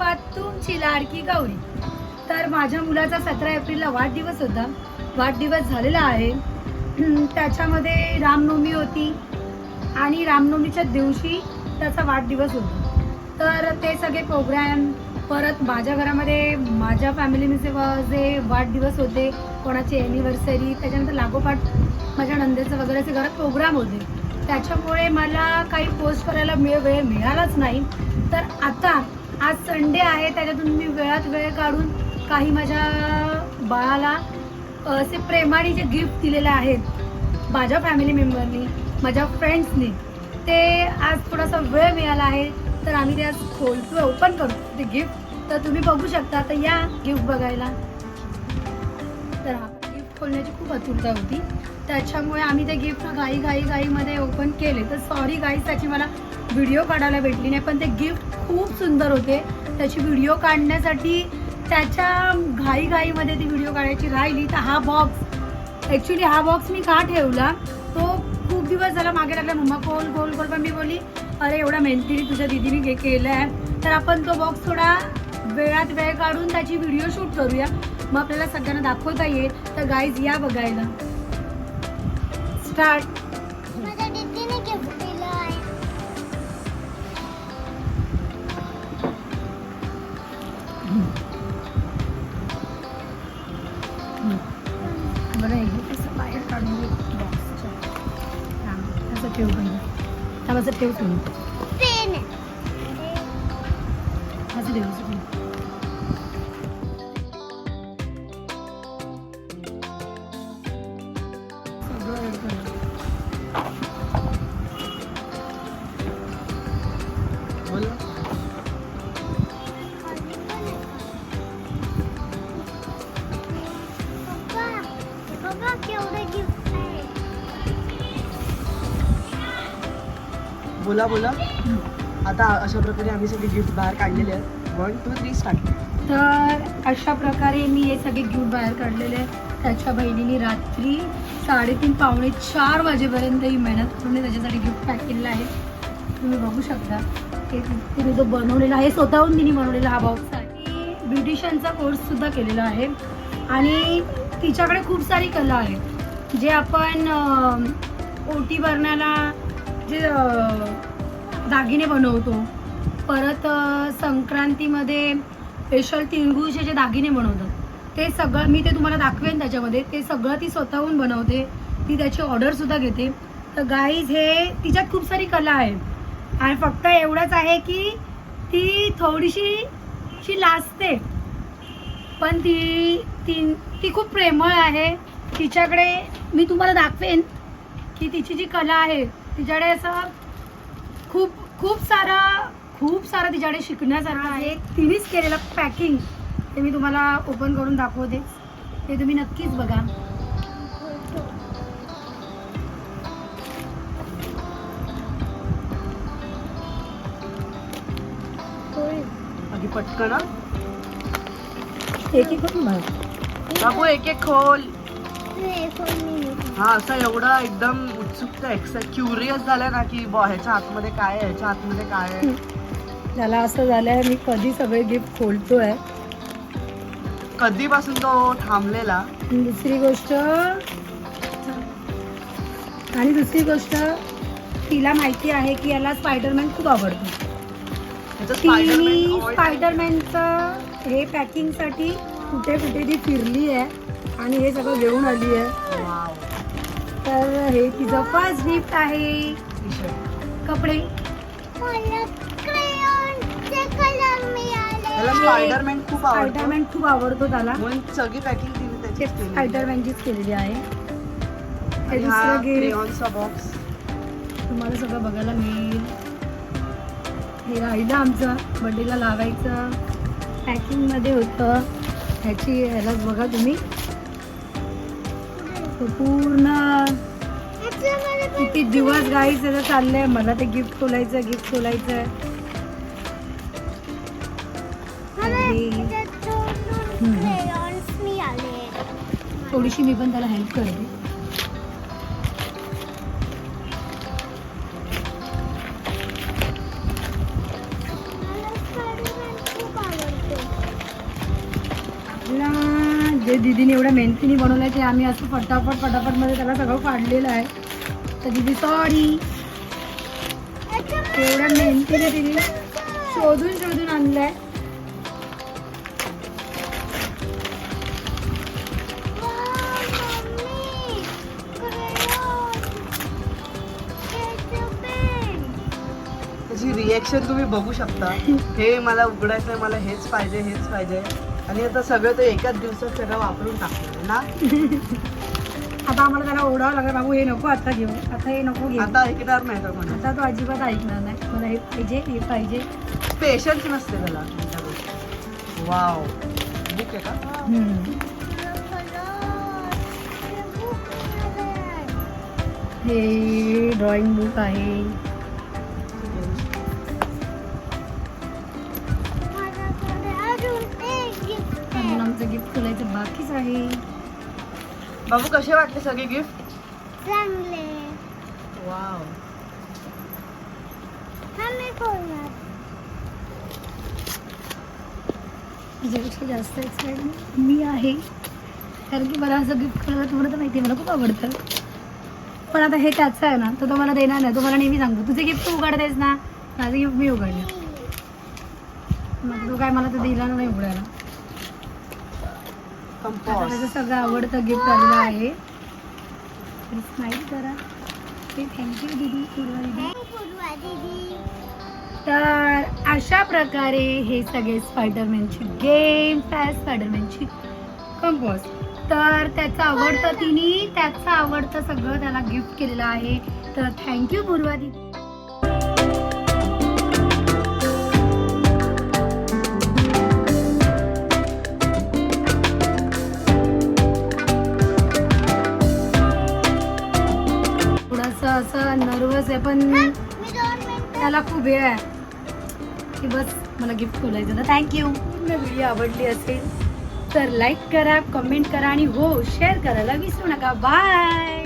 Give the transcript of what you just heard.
धन्यवाद तुमची लाडकी गौरी. तर माझ्या मुलाचा 17 एप्रिलला वाढदिवस होता. वाढदिवस झालेला आहे. त्याच्यामध्ये रामनवमी होती आणि रामनवमीच्या दिवशी त्याचा वाढदिवस होता. तर ते सगळे प्रोग्राम परत माझ्या घरामध्ये माझ्या फॅमिलीचे जे वाढदिवस होते, कोणाची ॲनिव्हर्सरी, त्याच्यानंतर लागोपाठ माझ्या नंदेचं वगैरे असे घरात प्रोग्राम होते. त्याच्यामुळे मला काही पोस्ट करायला वेळ मिळालाच नाही. तर आता आज संडे आहे, त्याच्यातून मी वेळात वेळ काढून काही माझ्या बाळाला असे प्रेमाने जे गिफ्ट दिलेले आहेत माझ्या फॅमिली मेंबरनी, माझ्या फ्रेंड्सनी, ते आज थोडासा वेळ मिळाला आहे. तर आम्ही ते आज खोलतो, ओपन करतो ते गिफ्ट. तर तुम्ही बघू शकता. तर या गिफ्ट बघायला. तर हा गिफ्ट खोलण्याची खूप आतुरता होती, त्याच्यामुळे आम्ही ते गिफ्ट घाईमध्ये ओपन केले. तर सॉरी गाईज, त्याची मला व्हिडिओ काढायला भेटली नाही, पण ते गिफ्ट खूप सुंदर होते. त्याची व्हिडिओ काढण्यासाठी त्याच्या घाईमध्ये ती व्हिडिओ काढायची राहिली. तर हा बॉक्स, ॲक्च्युली हा बॉक्स मी का ठेवला, तो खूप दिवस झाला मागे लागला, मम्मा खोल. पण मी बोलली अरे एवढा मेहनतीने तुझ्या दीदीने केलं आहे, तर आपण तो बॉक्स थोडा वेळात वेळ काढून त्याची व्हिडिओ शूट करूया, मग आपल्याला सगळ्यांना दाखवता येईल. तर गाईज या बघायला. स्टार्ट. माझ्या दीदीने गिफ्ट दिलं आहे. बरं हे कसं बाहेर काढून बॉक्सच्या असं ठेव पाहिजे. असं ठेव तुम्ही, पेन आहे. असं ठेव असं ठेव. सगळं ऍड करा. बघा केवढं गिफ्ट आहे. बोला. आता अशा प्रकारे आम्ही सगळे गिफ्ट बाहेर काढलेले आहेत. 1 2 3 स्टार्ट. तर अशा प्रकारे मी हे सगळे गिफ्ट बाहेर काढलेले आहे. त्याच्या बहिणीने रात्री 3:30 पावणे 4 वाजेपर्यंत ही मेहनत करून त्याच्यासाठी गिफ्ट पॅक केलेलं आहे. तुम्ही बघू शकता. तिने जो बनवलेला आहे, स्वतःहून तिने बनवलेला हा बॉक्स आहे. ब्युटिशियनचा कोर्ससुद्धा केलेला आहे आणि तिच्याकडे खूप सारी कला आहे, जे आपण ओटी भरण्याला जे दागिने बनवतो, परत संक्रांतीमध्ये स्पेशल तिळगुळचे जे दागिने बनवतात, ते सगळं मी ते तुम्हाला दाखवेन. त्याच्यामध्ये ते सगळं ती स्वतःहून बनवते. ती त्याची ऑर्डरसुद्धा घेते. तर गाईज हे तिच्यात खूप सारी कला आहे आणि फक्त एवढंच आहे की ती थोडीशी लाजते, पण ती खूप प्रेमळ आहे. तिच्याकडे मी तुम्हाला दाखवेन की तिची जी कला आहे, तिच्याकडे असं खूप सारं तिच्याकडे शिकण्यासारखं आहे. तिनेच केलेलं पॅकिंग ते मी तुम्हाला ओपन करून दाखवते. ते तुम्ही नक्कीच बघा. आधी पटकन हा. एक करून बघा. बाबू एक खोल. हे फोन मी हा असं एवढं एकदम उत्सुकता क्युरियस झालं ना की ह्याच्या आतमध्ये काय आहे, ह्याच्या आतमध्ये काय आहे. त्याला असं झालंय मी कधी सगळे गिफ्ट खोलतोय. कधीपासून तो थांबलेला. दुसरी गोष्ट तिला माहिती आहे की याला स्पायडरमॅन खूप आवडतो. ती स्पायडरमॅनचं हे पॅकिंगसाठी कुठे ती फिरली आहे आणि हे सगळं घेऊन आली आहे. वाव. तर हे तिचं फर्स्ट गिफ्ट आहे. कपडे. मला क्रेयॉनचे कलर मिळाले. त्याला स्पायडरमॅन खूप आवडतो. स्पायडरमॅन खूप आवडतो त्याला. म्हणून सगळी पॅकिंग तिने त्याची केली. स्पायडरमॅनचीच केलेली आहे. हे आणि हा दुसरं गिफ्ट क्रेयॉनचा बॉक्स तुम्हाला सगळं बघायला मिळेल. हे राहिलं आमचं बर्थडेला लावायचं, पॅकिंगमध्ये होतं. ह्यालाच बघा तुम्ही, पूर्ण किती दिवस गाईच त्याचं चाललंय. मला ते गिफ्ट खोलायचं क्रेयॉन्स मिळाले. थोडीशी मी पण त्याला हेल्प करते. मला स्पायडरमॅन खूप आवडतो. दीदीने एवढ्या मेहनतीने बनवलंय की आम्ही असं फटाफट मध्ये त्याला सगळं काढलेलं आहे. तर दीदी सॉरी. एवढ्या मेहनतीने दीदी शोधून आणलंय. त्याची रिएक्शन तुम्ही बघू शकता. हे मला उघडायचंय, मला हेच पाहिजे आणि आता सगळं ते एकाच दिवसात सगळं वापरून टाकलं ना. आता आम्हाला त्याला ओढावं लागलं, बाबू हे नको आता घेऊ, आता हे नको घेऊ. आता ऐकणार नाही तर म्हणा. आता तो अजिबात ऐकणार नाही. मला हे पाहिजे. पेशन्स नसते त्याला. वाव, बुक आहे का? हे ड्रॉइंग बुक आहे. अजून आमचं गिफ्ट खोलायचं बाकीच आहे. बाबू कसे वाटले सगळे गिफ्ट? चांगले. वाव. आम्ही खोलणार. त्याच्यापेक्षा जास्त एक्साइटमेंट मी आहे, कारण की मला असं गिफ्ट खोलायला तुम्हाला तर माहिती आहे मला खूप आवडतं. पण आता हे त्याचं आहे ना, तर तो मला देणार नाही. तो मला नेहमी सांगतो तुझे गिफ्ट तू उघडतेस ना, माझं गिफ्ट मी उघडले. मग तो काय मला तर दिला नाही उघडायला. आता त्याचं सगळं आवडतं गिफ्ट आलेलं आहे. स्माइल करा. थँक्यू दीदी, पूर्वा दीदी. पूर्वा दीदी. तर अशा प्रकारे हे सगळे स्पायडरमॅनचे गेम्स आहे, स्पायडरमॅनची कंपोज. तर त्याचं आवडतं सगळं त्याला गिफ्ट केलेलं आहे. तर थँक्यू पूर्वा दीदी. थोडंसं असं नर्वस आहे, पण मी 2 मिनिटं. त्याला खूप वेळ आहे की बस मला गिफ्ट खोलायचं. तर थँक्यू. व्हिडिओ आवडली असेल तर लाईक करा, कमेंट करा आणि हो शेअर करायला विसरू नका. बाय.